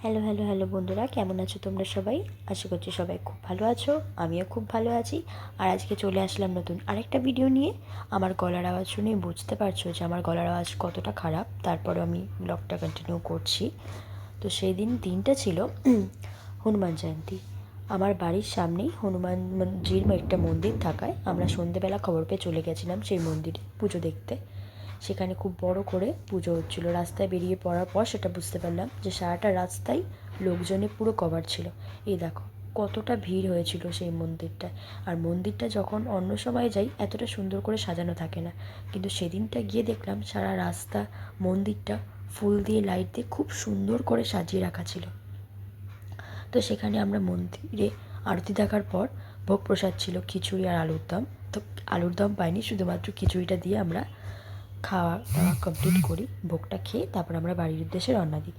Hello hello hello বন্ধুরা, কেমন আছো তোমরা সবাই? আশা করছি সবাই খুব ভালো আছো। আমিও খুব ভালো আছি। আর আজকে চলে আসলাম নতুন আরেকটা ভিডিও নিয়ে। আমার গলার আওয়াজ শুনে বুঝতে পারছো যে আমার গলার আওয়াজ কতটা খারাপ, তারপরও আমি ব্লগটা কন্টিনিউ করছি। তো সেই দিনটা ছিল হনুমান জয়ন্তী। আমার বাড়ির সামনেই হনুমানজির একটা মন্দির থাকায় আমরা সন্ধেবেলা খবর পেয়ে চলে গেছিলাম সেই মন্দিরে পুজো দেখতে। সেখানে খুব বড় করে পুজো হচ্ছিল। রাস্তায় বেরিয়ে পড়ার পর সেটা বুঝতে পারলাম যে সারাটা রাস্তায় লোকজনে পুরো কভার ছিল। এই দেখো কতটা ভিড় হয়েছিল সেই মন্দিরটায়। আর মন্দিরটা যখন অন্য সময় যাই এতটা সুন্দর করে সাজানো থাকে না, কিন্তু সেদিনটা গিয়ে দেখলাম সারা রাস্তা মন্দিরটা ফুল দিয়ে লাইট দিয়ে খুব সুন্দর করে সাজিয়ে রাখা ছিল। তো সেখানে আমরা মন্দিরে আরতি দেখার পর ভোগ প্রসাদ ছিল খিচুড়ি আর আলুর দম। তো আলুর দম পাইনি, শুধুমাত্র খিচুড়িটা দিয়ে আমরা খাওয়া দাওয়া কমপ্লিট করি। ভোগটা খেয়ে তারপর আমরা বাড়ির উদ্দেশ্যে রওনা দিই।